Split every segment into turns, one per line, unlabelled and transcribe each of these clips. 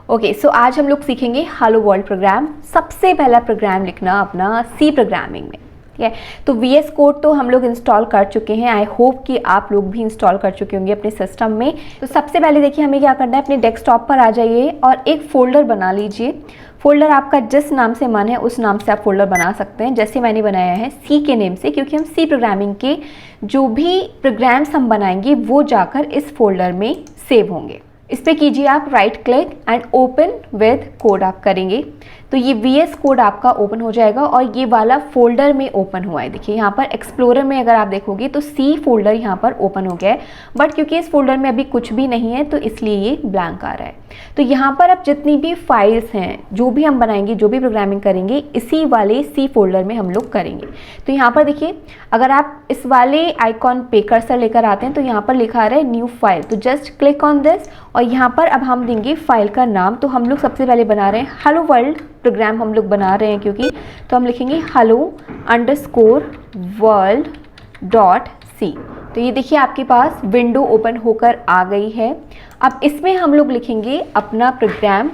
Okay, सो आज हम लोग सीखेंगे हेलो वर्ल्ड प्रोग्राम। सबसे पहला प्रोग्राम लिखना अपना सी प्रोग्रामिंग में, ठीक है। तो VS कोड तो हम लोग इंस्टॉल कर चुके हैं। आई होप कि आप लोग भी इंस्टॉल कर चुके होंगे अपने सिस्टम में। तो सबसे पहले देखिए हमें क्या करना है, अपने डेस्कटॉप पर आ जाइए और एक फ़ोल्डर बना लीजिए। फ़ोल्डर आपका जिस नाम से मन है उस नाम से आप फोल्डर बना सकते हैं। जैसे मैंने बनाया है सी के नेम से, क्योंकि हम सी प्रोग्रामिंग के जो भी प्रोग्राम्स हम बनाएंगे वो जाकर इस फोल्डर में सेव होंगे। इस पर कीजिए आप right click and open with code आप करेंगे तो ये VS कोड आपका ओपन हो जाएगा और ये वाला फोल्डर में ओपन हुआ है। देखिए यहाँ पर एक्सप्लोरर में अगर आप देखोगे तो सी फोल्डर यहाँ पर ओपन हो गया है, बट क्योंकि इस फोल्डर में अभी कुछ भी नहीं है तो इसलिए ये ब्लैंक आ रहा है। तो यहाँ पर अब जितनी भी फाइल्स हैं, जो भी हम बनाएंगे, जो भी प्रोग्रामिंग करेंगे, इसी वाले सी फोल्डर में हम लोग करेंगे। तो यहाँ पर देखिए अगर आप इस वाले आइकॉन पे कर्सर लेकर आते हैं तो यहाँ पर लिखा आ रहा है न्यू फाइल, तो जस्ट क्लिक ऑन दिस और यहाँ पर अब हम देंगे फाइल का नाम। तो हम लोग सबसे पहले बना रहे हैं हेलो वर्ल्ड प्रोग्राम हम लोग बना रहे हैं क्योंकि, तो हम लिखेंगे hello_world.c। तो ये देखिए आपके पास विंडो ओपन होकर आ गई है। अब इसमें हम लोग लिखेंगे अपना प्रोग्राम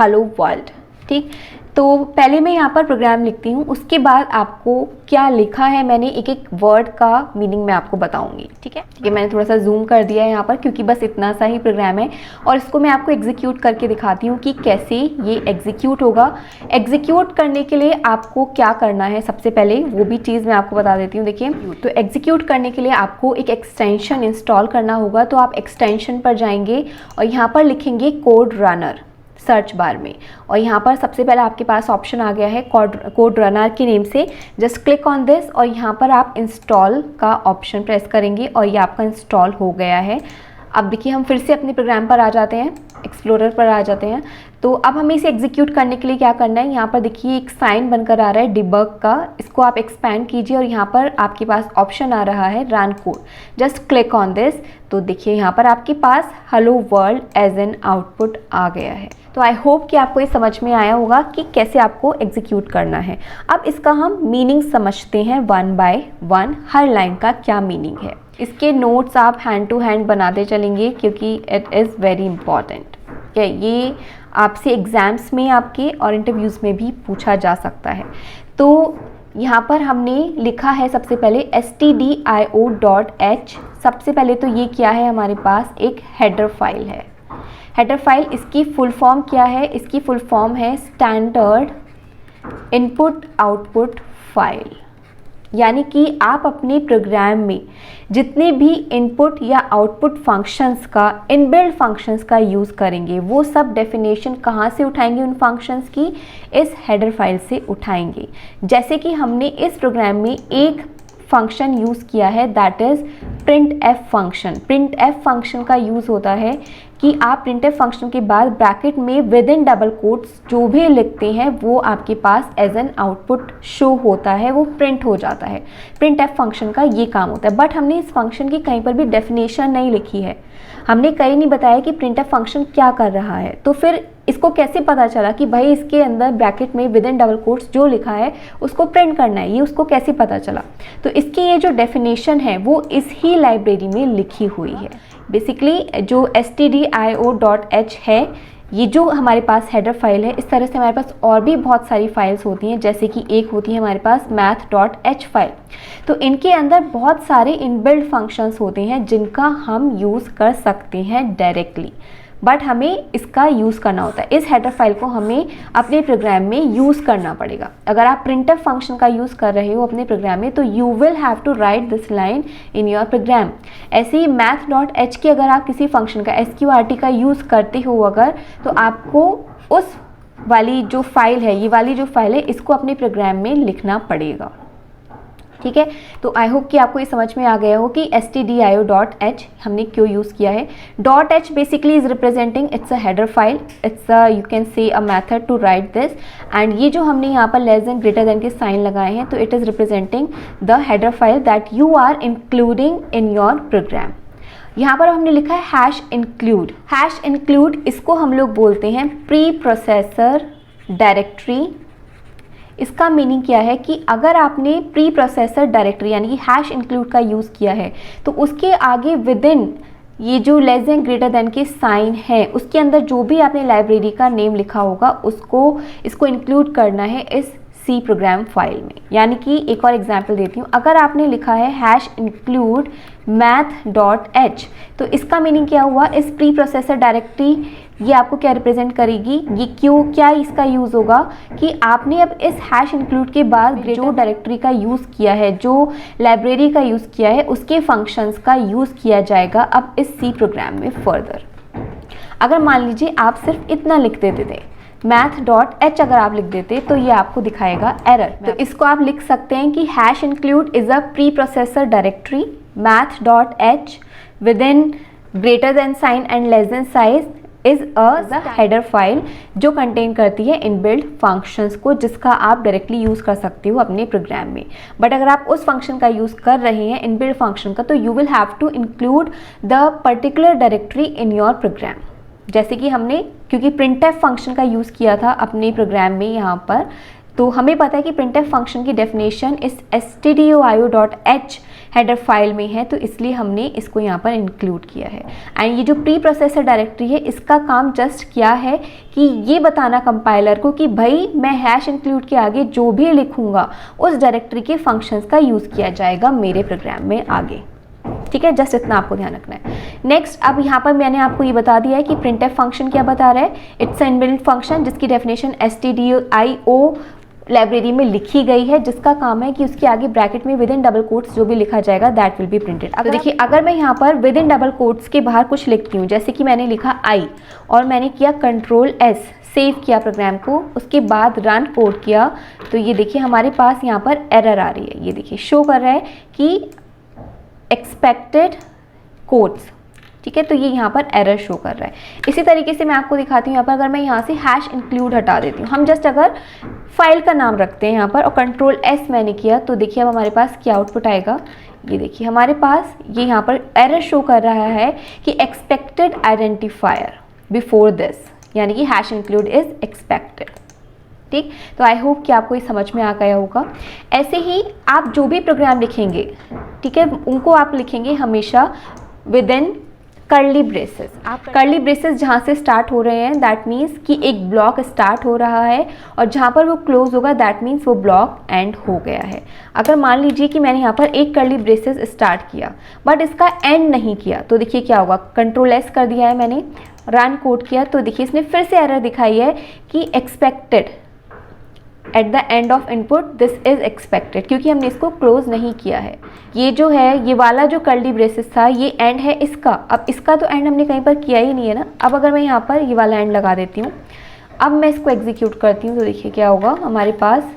हेलो वर्ल्ड, ठीक। तो पहले मैं यहाँ पर प्रोग्राम लिखती हूँ, उसके बाद आपको क्या लिखा है मैंने एक एक वर्ड का मीनिंग मैं आपको बताऊंगी, ठीक है। ये मैंने थोड़ा सा जूम कर दिया है यहाँ पर क्योंकि बस इतना सा ही प्रोग्राम है और इसको मैं आपको एग्जीक्यूट करके दिखाती हूँ कि कैसे ये एग्जीक्यूट होगा। एग्जीक्यूट करने के लिए आपको क्या करना है, सबसे पहले वो भी चीज़ मैं आपको बता देती हूँ। देखिए तो एग्जीक्यूट करने के लिए आपको एक एक्सटेंशन इंस्टॉल करना होगा। तो आप एक्सटेंशन पर जाएंगे और यहाँ पर लिखेंगे कोड रनर सर्च बार में, और यहाँ पर सबसे पहले आपके पास ऑप्शन आ गया है कोड रनर के नेम से। जस्ट क्लिक ऑन दिस और यहाँ पर आप इंस्टॉल का ऑप्शन प्रेस करेंगे और ये आपका इंस्टॉल हो गया है। अब देखिए हम फिर से अपने प्रोग्राम पर आ जाते हैं, एक्सप्लोरर पर आ जाते हैं। तो अब हमें इसे एग्जीक्यूट करने के लिए क्या करना है, यहाँ पर देखिए एक साइन बनकर आ रहा है डिबग का, इसको आप एक्सपैंड कीजिए और यहाँ पर आपके पास ऑप्शन आ रहा है run code. Just click on this. तो देखिए यहाँ पर आपके पास hello world as an output आ गया है। तो आई होप कि आपको ये समझ में आया होगा कि कैसे आपको एग्जीक्यूट करना है। अब इसका हम मीनिंग समझते हैं one by one, her line का क्या मीनिंग है। इसके नोट्स आप हैंड टू हैंड बनाते चलेंगे क्योंकि इट इज़ वेरी इंपॉर्टेंट। ये आपसे एग्ज़ाम्स में आपके और इंटरव्यूज़ में भी पूछा जा सकता है। तो यहाँ पर हमने लिखा है सबसे पहले stdio.h। सबसे पहले तो ये क्या है, हमारे पास एक हेडर फाइल है। हेडर फाइल, इसकी फुल फॉर्म क्या है, इसकी फुल फॉर्म है स्टैंडर्ड इनपुट आउटपुट फाइल। यानी कि आप अपने प्रोग्राम में जितने भी इनपुट या आउटपुट फंक्शंस का, इनबिल्ट फंक्शंस का यूज़ करेंगे, वो सब डेफिनेशन कहाँ से उठाएंगे उन फंक्शंस की, इस हेडर फाइल से उठाएंगे। जैसे कि हमने इस प्रोग्राम में एक फंक्शन यूज़ किया है, that is printf function. printf function का यूज़ होता है कि आप printf फंक्शन के बाद ब्रैकेट में विद इन डबल कोट्स जो भी लिखते हैं वो आपके पास एज एन आउटपुट शो होता है, वो प्रिंट हो जाता है। printf फंक्शन का ये काम होता है। बट हमने इस फंक्शन की कहीं पर भी डेफिनेशन नहीं लिखी है, हमने कहीं नहीं बताया कि printf फंक्शन क्या कर रहा है। तो फिर इसको कैसे पता चला कि भाई इसके अंदर ब्रैकेट में विद इन डबल कोट्स जो लिखा है उसको प्रिंट करना है, ये उसको कैसे पता चला। तो इसकी ये जो डेफिनेशन है वो इस ही लाइब्रेरी में लिखी हुई है। बेसिकली जो stdio.h है, ये जो हमारे पास हेडर फाइल है, इस तरह से हमारे पास और भी बहुत सारी फाइल्स होती हैं। जैसे कि एक होती है हमारे पास math.h फाइल। तो इनके अंदर बहुत सारे इनबिल्ट फंक्शंस होते हैं जिनका हम यूज़ कर सकते हैं डायरेक्टली, बट हमें इसका यूज़ करना होता है। इस हेडर फाइल को हमें अपने प्रोग्राम में यूज़ करना पड़ेगा। अगर आप printf फंक्शन का यूज़ कर रहे हो अपने प्रोग्राम में तो you will have to write this line in your program. ऐसे ही math.h की अगर आप किसी फंक्शन का sqrt का यूज़ करते हो अगर, तो आपको उस वाली जो फाइल है, ये वाली जो फाइल है, इसको अपने प्रोग्राम में लिखना पड़ेगा, ठीक है। तो आई होप कि आपको ये समझ में आ गया हो कि stdio.h हमने क्यों यूज़ किया है। .h basically is representing it's a header file, it's a you can say a method to write this. And ये जो हमने यहाँ पर लेस देन ग्रेटर देन के साइन लगाए हैं तो it is representing the header file that you are including in your program. यहाँ पर हमने लिखा है हैश इंक्लूड, इसको हम लोग बोलते हैं प्री प्रोसेसर डायरेक्टरी। इसका मीनिंग क्या है कि अगर आपने प्री प्रोसेसर डायरेक्टरी यानी कि हैश इंक्लूड का यूज़ किया है तो उसके आगे विद इन ये जो लेस देन ग्रेटर देन के साइन है उसके अंदर जो भी आपने लाइब्रेरी का नेम लिखा होगा इसको इंक्लूड करना है इस सी प्रोग्राम फाइल में। यानी कि एक और एग्जांपल देती हूँ, अगर आपने लिखा है हैश इंक्लूड math.h तो इसका मीनिंग क्या हुआ, इस प्री प्रोसेसर डायरेक्टरी ये आपको क्या रिप्रेजेंट करेगी, ये क्या इसका यूज़ होगा कि आपने अब इस हैश इंक्लूड के बाद जो डायरेक्टरी का यूज़ किया है, जो लाइब्रेरी का यूज़ किया है, उसके फंक्शंस का यूज़ किया जाएगा अब इस सी प्रोग्राम में फर्दर। अगर मान लीजिए आप सिर्फ इतना लिख देते थे math.h अगर आप लिख देते तो ये आपको दिखाएगा एरर। तो इसको आप लिख सकते हैं कि hash include is a pre processor directory math.h within greater than sign and less than size is a header file जो कंटेन करती है इनबिल्ट फंक्शंस को, जिसका आप डायरेक्टली यूज़ कर सकते हो अपने प्रोग्राम में। बट अगर आप उस फंक्शन का यूज़ कर रहे हैं इनबिल्ट फंक्शन का, तो you will have to include the particular directory in your program. जैसे कि हमने क्योंकि printf फंक्शन का यूज़ किया था अपने प्रोग्राम में यहाँ पर, तो हमें पता है कि printf फंक्शन की डेफिनेशन इस stdio.h हेडर फाइल में है, तो इसलिए हमने इसको यहाँ पर इंक्लूड किया है। एंड ये जो प्री प्रोसेसर डायरेक्टरी है इसका काम जस्ट क्या है कि ये बताना कंपाइलर को कि भाई मैं हैश इंक्लूड के आगे जो भी लिखूँगा उस डायरेक्टरी के फंक्शंस का यूज़ किया जाएगा मेरे प्रोग्राम में आगे। ठीक है, जस्ट इतना आपको ध्यान रखना है। नेक्स्ट, अब यहाँ पर मैंने आपको ये बता दिया है कि printf फंक्शन क्या बता रहा है, इट्स एन इनबिल्ट फंक्शन जिसकी डेफिनेशन stdio लाइब्रेरी में लिखी गई है, जिसका काम है कि उसके आगे ब्रैकेट में विद इन डबल कोट्स जो भी लिखा जाएगा दैट विल बी प्रिंटेड। अब देखिए, अगर मैं यहाँ पर विद इन डबल कोट्स के बाहर कुछ लिखती हूँ, जैसे कि मैंने लिखा आई और मैंने किया Ctrl+S, सेव किया प्रोग्राम को, उसके बाद रन कोड किया, तो ये देखिए हमारे पास यहाँ पर एरर आ रही है। ये देखिए शो कर रहा है कि एक्सपेक्टेड कोड्स, ठीक है, तो ये यहाँ पर एरर शो कर रहा है। इसी तरीके से मैं आपको दिखाती हूँ यहाँ पर, अगर मैं यहाँ से हैश इंक्लूड हटा देती हूँ, हम जस्ट अगर फाइल का नाम रखते हैं यहाँ पर और Ctrl+S मैंने किया, तो देखिए अब हमारे पास क्या आउटपुट आएगा। ये देखिए हमारे पास ये यहाँ पर एरर शो कर रहा है कि एक्सपेक्टेड आइडेंटिफायर बिफोर दिस, यानी कि हैश इंक्लूड इज एक्सपेक्टेड। ठीक, तो आई होप कि आपको ये समझ में आ गया होगा। ऐसे ही आप जो भी प्रोग्राम लिखेंगे, ठीक है, उनको आप लिखेंगे हमेशा विद इन कर्ली ब्रेसेस। आप कर्ली ब्रेसेस जहाँ से स्टार्ट हो रहे हैं दैट मीन्स कि एक ब्लॉक स्टार्ट हो रहा है, और जहाँ पर वो क्लोज होगा दैट मीन्स वो ब्लॉक एंड हो गया है। अगर मान लीजिए कि मैंने यहाँ पर एक कर्ली ब्रेसेस स्टार्ट किया बट इसका एंड नहीं किया, तो देखिए क्या होगा, Ctrl+S कर दिया है मैंने, रन कोड किया, तो देखिए इसने फिर से एरर दिखाई है कि expected at the end of input this is expected, क्योंकि हमने इसको क्लोज नहीं किया है। ये जो है, ये वाला जो कर्ली ब्रेसेस था ये एंड है इसका, अब इसका तो एंड हमने कहीं पर किया ही नहीं है ना। अब अगर मैं यहाँ पर ये वाला एंड लगा देती हूँ, अब मैं इसको एग्जीक्यूट करती हूँ, तो देखिए क्या होगा, हमारे पास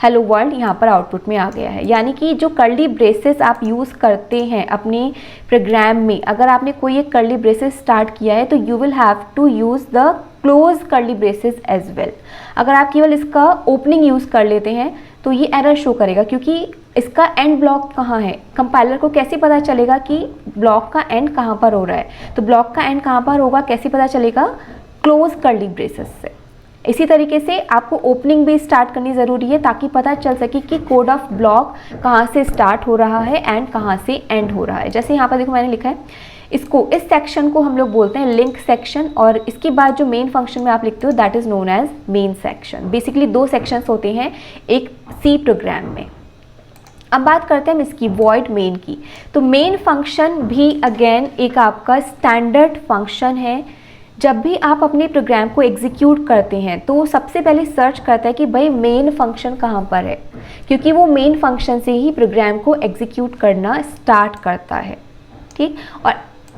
हेलो वर्ल्ड यहाँ पर आउटपुट में आ गया है। यानी कि जो कर्ली ब्रेसेस आप यूज़ करते हैं अपने प्रोग्राम में, अगर आपने कोई एक कर्ली ब्रेसेस स्टार्ट किया है तो you will have to use the close curly braces as well. अगर आप केवल इसका ओपनिंग यूज़ कर लेते हैं तो ये एरर शो करेगा, क्योंकि इसका एंड ब्लॉक कहाँ है, कंपाइलर को कैसे पता चलेगा कि ब्लॉक का एंड कहाँ पर हो रहा है। तो ब्लॉक का एंड कहाँ पर होगा, कैसे पता चलेगा, क्लोज कर्ली ब्रेसेस से। इसी तरीके से आपको ओपनिंग भी स्टार्ट करनी ज़रूरी है ताकि पता चल सके कि कोड ऑफ ब्लॉक कहाँ से स्टार्ट हो रहा है एंड कहाँ से एंड हो रहा है। जैसे यहाँ पर देखो मैंने लिखा है, इसको, इस सेक्शन को हम लोग बोलते हैं लिंक सेक्शन, और इसके बाद जो मेन फंक्शन में आप लिखते हो that is known as main section. Basically दो सेक्शंस होते हैं एक सी प्रोग्राम में। अब बात करते हैं हम इसकी वॉइड मेन की। तो मेन फंक्शन भी अगेन एक आपका स्टैंडर्ड फंक्शन है। जब भी आप अपने प्रोग्राम को एग्जीक्यूट करते हैं तो सबसे पहले सर्च करता है कि भाई मेन फंक्शन कहाँ पर है, क्योंकि वो मेन फंक्शन से ही प्रोग्राम को एग्जीक्यूट करना स्टार्ट करता है। ठीक, और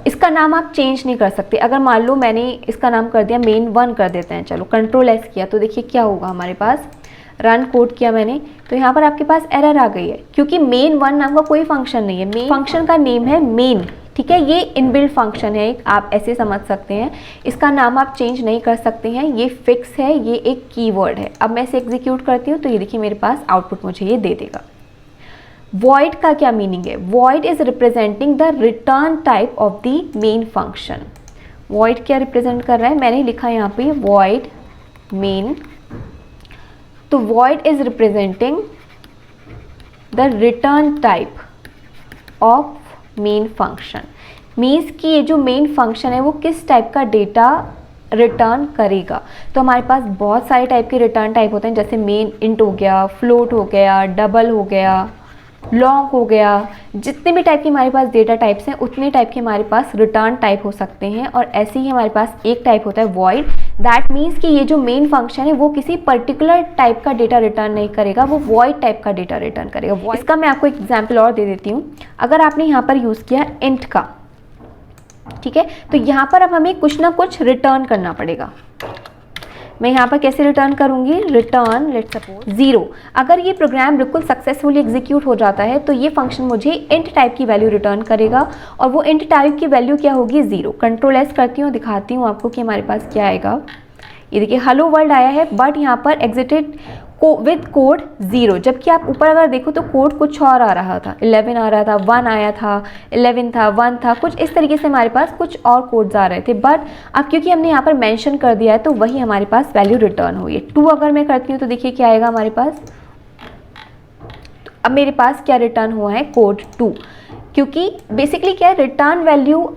इसका नाम आप चेंज नहीं कर सकते। अगर मान लो मैंने इसका नाम कर दिया main1 कर देते हैं, चलो Ctrl+S किया, तो देखिए क्या होगा, हमारे पास रन कोड किया मैंने, तो यहाँ पर आपके पास एरर आ गई है, क्योंकि main1 नाम का कोई फंक्शन नहीं है। मेन फंक्शन का नेम है मेन, ठीक है, ये इनबिल्ट फंक्शन है, आप ऐसे समझ सकते हैं। इसका नाम आप चेंज नहीं कर सकते हैं, ये फिक्स है, ये एक कीवर्ड है। अब मैं इसे एग्जीक्यूट करती हूँ तो ये देखिए मेरे पास आउटपुट मुझे ये दे देगा। वॉइड का क्या मीनिंग है, void is representing the return type of the main function. Void क्या रिप्रेजेंट कर रहा है, मैंने लिखा यहाँ पे वॉइड मेन, तो void is representing the return type of main function. Means कि ये जो मेन फंक्शन है वो किस टाइप का डेटा रिटर्न करेगा। तो हमारे पास बहुत सारे टाइप के रिटर्न टाइप होते हैं, जैसे मेन इंट हो गया, फ्लोट हो गया, डबल हो गया, लॉन्ग हो गया। जितने भी टाइप के हमारे पास डेटा टाइप्स हैं उतने टाइप के हमारे पास रिटर्न टाइप हो सकते हैं। और ऐसे ही हमारे पास एक टाइप होता है वॉइड, दैट मीन्स कि ये जो मेन फंक्शन है वो किसी पर्टिकुलर टाइप का डेटा रिटर्न नहीं करेगा, वो वॉइड टाइप का डेटा रिटर्न करेगा। इसका मैं आपको एक एग्जाम्पल और दे देती हूँ। अगर आपने यहाँ पर यूज़ किया इंट का, ठीक है, तो यहाँ पर अब हमें कुछ ना कुछ रिटर्न करना पड़ेगा। मैं यहाँ पर कैसे रिटर्न करूँगी, रिटर्न लेट्स सपोज 0। अगर ये प्रोग्राम बिल्कुल सक्सेसफुली एग्जीक्यूट हो जाता है तो ये फंक्शन मुझे इंट टाइप की वैल्यू रिटर्न करेगा, और वो इंट टाइप की वैल्यू क्या होगी, 0। कंट्रोल एस करती हूँ, दिखाती हूँ आपको कि हमारे पास क्या आएगा। ये देखिए हेलो वर्ल्ड आया है, बट यहाँ पर एग्जिटेड विद कोड 0, जबकि आप ऊपर अगर देखो तो कोड कुछ और आ रहा था, 11 आ रहा था, 1 आया था, 11 था, 1 था, कुछ इस तरीके से हमारे पास कुछ और कोड्स आ रहे थे। बट अब क्योंकि हमने यहाँ पर मेंशन कर दिया है तो वही हमारे पास वैल्यू रिटर्न हुई है। 2 अगर मैं करती हूँ तो देखिए क्या आएगा हमारे पास। अब मेरे पास क्या रिटर्न हुआ है, कोड 2, क्योंकि बेसिकली क्या है, रिटर्न वैल्यू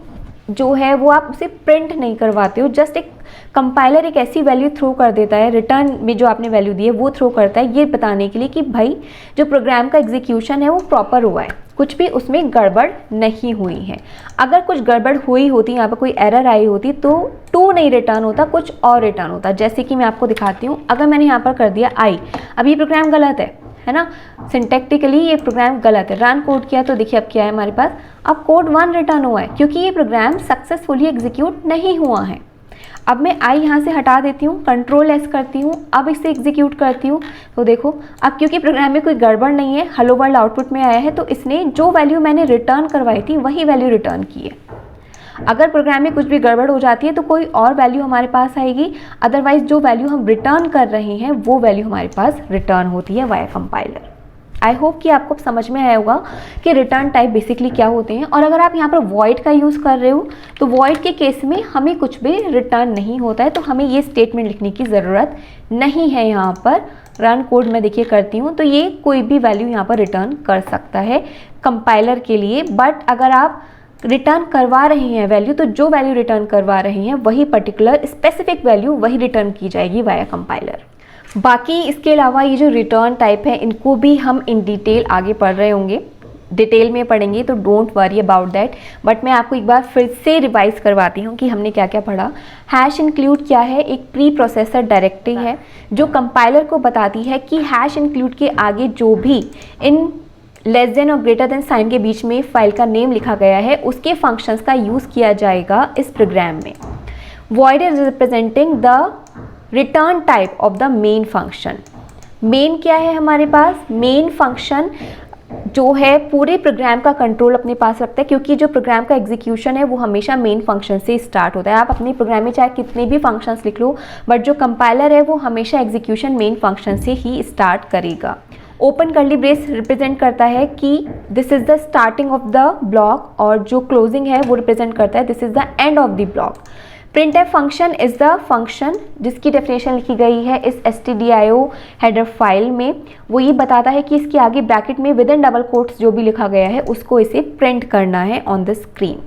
जो है वो आप उसे प्रिंट नहीं करवाते हो, जस्ट एक कंपाइलर एक ऐसी वैल्यू थ्रो कर देता है, रिटर्न में जो आपने वैल्यू दी है वो थ्रो करता है, ये बताने के लिए कि भाई जो प्रोग्राम का एग्जीक्यूशन है वो प्रॉपर हुआ है, कुछ भी उसमें गड़बड़ नहीं हुई है। अगर कुछ गड़बड़ हुई होती, यहाँ पर कोई एरर आई होती तो 2 नहीं रिटर्न होता, कुछ और रिटर्न होता। जैसे कि मैं आपको दिखाती हूँ, अगर मैंने यहाँ पर कर दिया आई, अब ये प्रोग्राम गलत है ना, सिंटैक्टिकली ये प्रोग्राम गलत है। रन कोड किया तो देखिए अब क्या है हमारे पास, अब कोड 1 रिटर्न हुआ है, क्योंकि ये प्रोग्राम सक्सेसफुली एग्जीक्यूट नहीं हुआ है। अब मैं आई यहाँ से हटा देती हूँ, कंट्रोल एस करती हूँ, अब इसे एग्जीक्यूट करती हूँ तो देखो अब क्योंकि प्रोग्राम में कोई गड़बड़ नहीं है, हेलो वर्ल्ड आउटपुट में आया है, तो इसने जो वैल्यू मैंने रिटर्न करवाई थी वही वैल्यू रिटर्न की है। अगर प्रोग्राम में कुछ भी गड़बड़ हो जाती है तो कोई और वैल्यू हमारे पास आएगी, अदरवाइज जो वैल्यू हम रिटर्न कर रहे हैं वो वैल्यू हमारे पास रिटर्न होती है वाया कंपाइलर। आई होप कि आपको समझ में आया होगा कि रिटर्न टाइप बेसिकली क्या होते हैं। और अगर आप यहाँ पर वॉइड का यूज़ कर रहे हो तो वॉइड के केस में हमें कुछ भी रिटर्न नहीं होता है, तो हमें ये स्टेटमेंट लिखने की ज़रूरत नहीं है। यहाँ पर रन कोड में देखिए करती हूँ तो ये कोई भी वैल्यू यहाँ पर रिटर्न कर सकता है कंपाइलर के लिए। बट अगर आप रिटर्न करवा रहे हैं वैल्यू, तो जो वैल्यू रिटर्न करवा रहे हैं वही पर्टिकुलर स्पेसिफिक वैल्यू वही रिटर्न की जाएगी वाया कंपाइलर। बाकी इसके अलावा ये जो रिटर्न टाइप है इनको भी हम इन डिटेल आगे पढ़ रहे होंगे, डिटेल में पढ़ेंगे, तो don't worry about that. But मैं आपको एक बार फिर से रिवाइज करवाती हूँ कि हमने क्या क्या पढ़ा। हैश इंक्लूड क्या है, एक प्री प्रोसेसर डायरेक्टरी है जो कंपाइलर को बताती है कि हैश इंक्लूड के आगे जो भी इन लेस देन और ग्रेटर देन साइन के बीच में फाइल का नेम लिखा गया है उसके फंक्शंस का यूज़ किया जाएगा इस प्रोग्राम में। Void is representing the return type of the main function. Main क्या है हमारे पास, मेन फंक्शन जो है पूरे प्रोग्राम का कंट्रोल अपने पास रखता है, क्योंकि जो प्रोग्राम का एग्जीक्यूशन है वो हमेशा मेन फंक्शन से स्टार्ट होता है। आप अपने प्रोग्राम में चाहे कितने भी फंक्शंस लिख लो, बट जो कंपाइलर है वो हमेशा एग्जीक्यूशन मेन फंक्शन से ही स्टार्ट करेगा। ओपन कर्ली ब्रेस रिप्रेजेंट करता है कि this is the starting of the block, और जो क्लोजिंग है वो रिप्रेजेंट करता है this is the end of the block. Printf function is the function जिसकी डेफिनेशन लिखी गई है इस stdio हेडर फाइल में। वो ये बताता है कि इसके आगे ब्रैकेट में विद इन डबल कोट्स जो भी लिखा गया है उसको इसे प्रिंट करना है ऑन द स्क्रीन।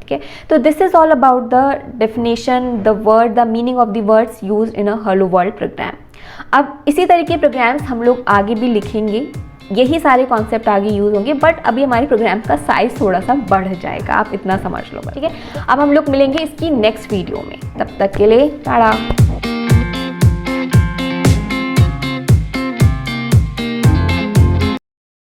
ठीक है, तो this is all about the definition, the word, the meaning of the words used in a hello world program. अब इसी तरह के प्रोग्राम्स हम लोग आगे भी लिखेंगे, यही सारे कॉन्सेप्ट आगे यूज़ होंगे, बट अभी हमारे प्रोग्राम का साइज थोड़ा सा बढ़ जाएगा, आप इतना समझ लो। ठीक है, अब हम लोग मिलेंगे इसकी नेक्स्ट वीडियो में, तब तक के लिए टाटा।